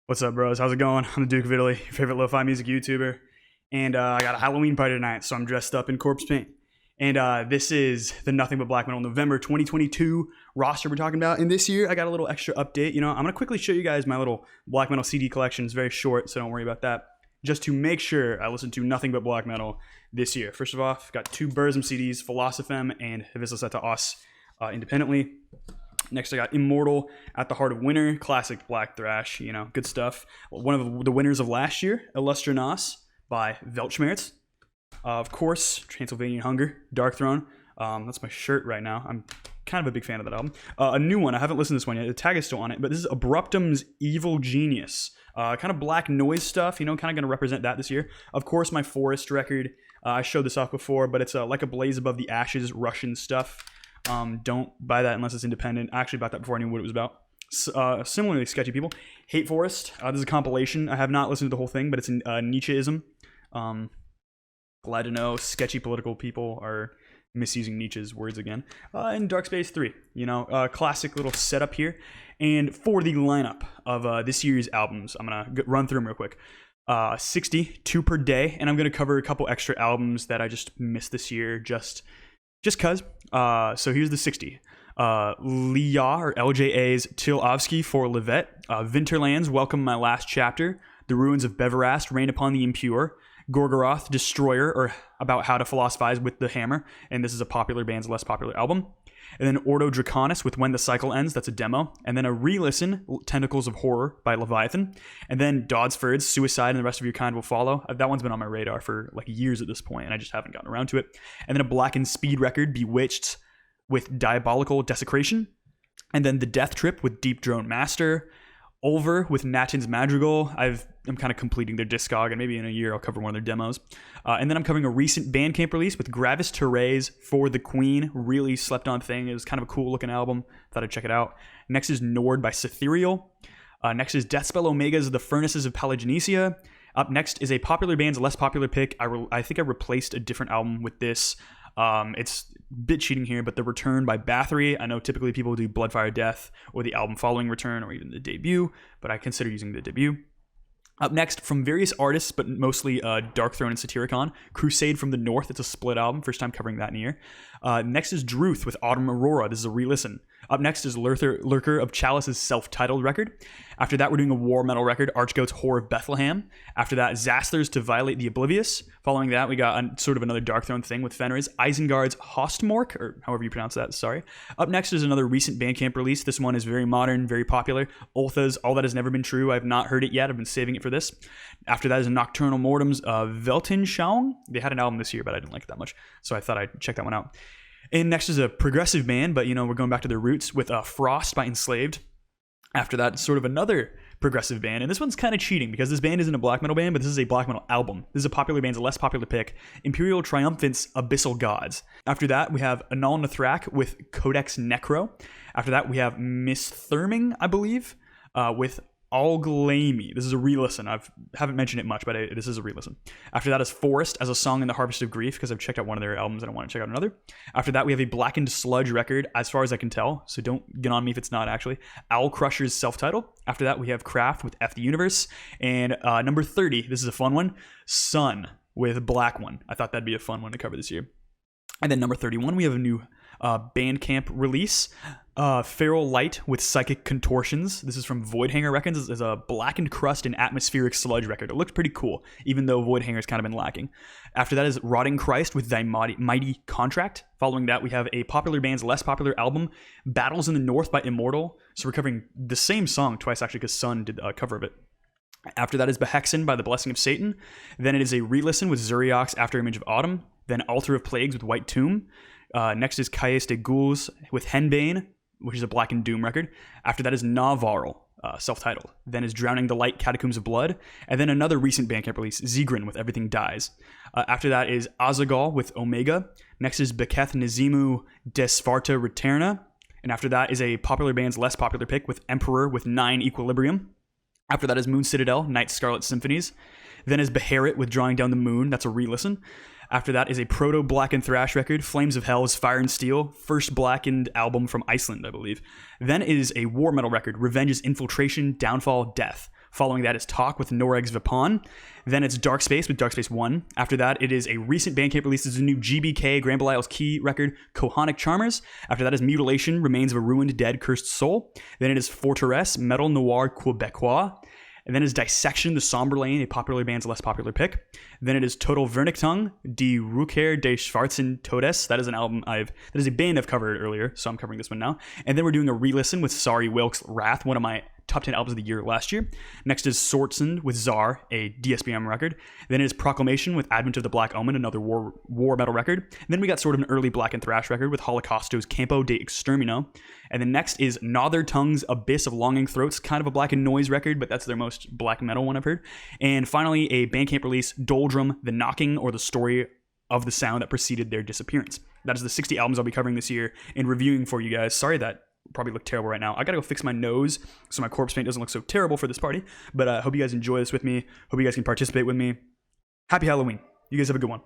What's up, bros? How's it going? I'm the Duke of Italy, your favorite lo-fi music YouTuber, and I got a Halloween party tonight, so I'm dressed up in corpse paint. And this is the Nothing But Black Metal November 2022 roster we're talking about. And this year, I got a little extra update. I'm gonna quickly show you guys my little black metal CD collection. It's very short, so don't worry about that. Just to make sure I listen to nothing but black metal this year. First of all, I've got two Burzum CDs, Philosophem and Vislaseta Os independently. Next, I got Immortal, At the Heart of Winter, classic black thrash, good stuff. One of the winners of last year, Illustra Nos by Weltschmerz. Of course, Transylvanian Hunger, Dark Throne. That's my shirt right now. I'm kind of a big fan of that album. A new one, I haven't listened to this one yet. The tag is still on it, but this is Abruptum's Evil Genius. Kind of black noise stuff, kind of going to represent that this year. Of course, my Forest record. I showed this off before, but it's Like a Blaze Above the Ashes, Russian stuff. Don't buy that unless it's independent. I actually bought that before I knew what it was about. Similarly, Sketchy People. Hate Forest. This is a compilation. I have not listened to the whole thing, but it's in Nietzscheism. Glad to know sketchy political people are misusing Nietzsche's words again. And Dark Space 3. Classic little setup here. And for the lineup of this year's albums, I'm going to run through them real quick. 60, 2 per day. And I'm going to cover a couple extra albums that I just missed this year just cuz. So here's the 60. Lia or LJA's Tilovsky for Levet. Vinterlands, Welcome My Last Chapter. The Ruins of Beverast, Rain Upon the Impure. Gorgoroth, Destroyer, or About How to Philosophize with the Hammer. And this is a popular band's less popular album. And then Ordo Draconis with When the Cycle Ends, that's a demo. And then a re-listen, Tentacles of Horror by Leviathan. And then Dodsford's Suicide and the Rest of Your Kind Will Follow. That one's been on my radar for like years at this point, and I just haven't gotten around to it. And then a Blackened Speed record, Bewitched with Diabolical Desecration. And then The Death Trip with Deep Drone Master. Ulver with Natin's Madrigal. I'm kind of completing their discog, and maybe in a year I'll cover one of their demos. And then I'm covering a recent Bandcamp release with Gravis Therese For the Queen. Really slept on thing. It was kind of a cool looking album. Thought I'd check it out. Next is Nord by Cythereal. Next is Deathspell Omega's The Furnaces of Pelaginesia. Up next is a popular band's less popular pick. I think I replaced a different album with this. It's a bit cheating here, but The Return by Bathory. I know typically people do Bloodfire Death or the album following Return or even the debut, but I consider using the debut. Up next, from various artists, but mostly Dark Throne and Satyricon, Crusade from the North. It's a split album. First time covering that in a year. Next is Druth with Autumn Aurora. This is a re-listen. Up next is Lurker of Chalice's self-titled record. After that, we're doing a war metal record, Archgoat's Whore of Bethlehem. After that, Zastlers to Violate the Oblivious. Following that, we got sort of another Dark Throne thing with Fenris. Isengard's Hostmork, or however you pronounce that, sorry. Up next is another recent Bandcamp release. This one is very modern, very popular. Ultha's All That Has Never Been True. I have not heard it yet. I've been saving it for this. After that is Nocturnal Mortem's Weltanschauung. They had an album this year, but I didn't like it that much, so I thought I'd check that one out. And next is a progressive band, but we're going back to their roots with Frost by Enslaved. After that, sort of another progressive band, and this one's kind of cheating because this band isn't a black metal band, but this is a black metal album. This is a popular band's less popular pick, Imperial Triumphant's Abyssal Gods. After that, we have Anal Nathrak with Codex Necro. After that, we have Miss Therming, I believe, with Alglamy. This is a re-listen. I haven't mentioned it much, but this is a re-listen. After that is Forest as a Song in the Harvest of Grief, because I've checked out one of their albums and I want to check out another. After that, we have a Blackened Sludge record, as far as I can tell, so don't get on me if it's not actually. Owl Crusher's self-titled. After that, we have Craft with F the Universe. And number 30, this is a fun one, Sun with Black One. I thought that'd be a fun one to cover this year. And then number 31, we have a new Bandcamp release, Feral Light with Psychic Contortions. This is from Voidhanger Records. This is a Blackened Crust and Atmospheric Sludge record. It looked pretty cool, even though Voidhanger's kind of been lacking. After that is Rotting Christ with Thy Mighty Contract. Following that, we have a popular band's less popular album, Battles in the North by Immortal. So we're covering the same song twice, actually, because Sun did a cover of it. After that is Behexen by The Blessing of Satan. Then it is a re-listen with Zuriach's After Image of Autumn. Then Altar of Plagues with White Tomb. Next is Caius de Ghouls with Henbane, which is a Black and Doom record. After that is Navarl, self-titled. Then is Drowning the Light, Catacombs of Blood. And then another recent Bandcamp release, Zegrin with Everything Dies. After that is Azagal with Omega. Next is Beketh Nazimu Desfarta Reterna. And after that is a popular band's less popular pick with Emperor with 9 Equilibrium. After that is Moon Citadel, Night Scarlet Symphonies. Then is Beharit with Drawing Down the Moon. That's a re-listen. After that is a proto-blackened thrash record, Flames of Hell's Fire and Steel, first blackened album from Iceland, I believe. Then is a war metal record, Revenge's Infiltration, Downfall, Death. Following that is Talk with Noregs Vipon. Then it's Dark Space with Dark Space 1. After that, it is a recent Bandcamp release. This is a new GBK, Grand Belial's Key record, Kohonic Charmers. After that is Mutilation, Remains of a Ruined Dead Cursed Soul. Then it is Forteresse, Metal Noir Quebecois. And then is Dissection, The Somber Lane, a popular band's less popular pick. Then it is Total Vernichtung, Die Rückkehr des Schwarzen Todes. That is that is a band I've covered earlier, so I'm covering this one now. And then we're doing a re-listen with Sorry Wilkes Wrath, one of my top 10 albums of the year last year. Next is Sortsund with Czar, a DSBM record. Then it is Proclamation with Advent of the Black Omen, another war metal record. And then we got sort of an early black and thrash record with Holocausto's Campo de Extermino. And then next is Nother Tongue's Abyss of Longing Throats, kind of a black and noise record, but that's their most black metal one I've heard. And finally, a Bandcamp release, Doldrum, The Knocking, or the Story of the Sound that preceded their disappearance. That is the 60 albums I'll be covering this year and reviewing for you guys. Sorry that probably look terrible right now. I gotta go fix my nose so my corpse paint doesn't look so terrible for this party. But I hope you guys enjoy this with me. Hope you guys can participate with me. Happy Halloween. You guys have a good one.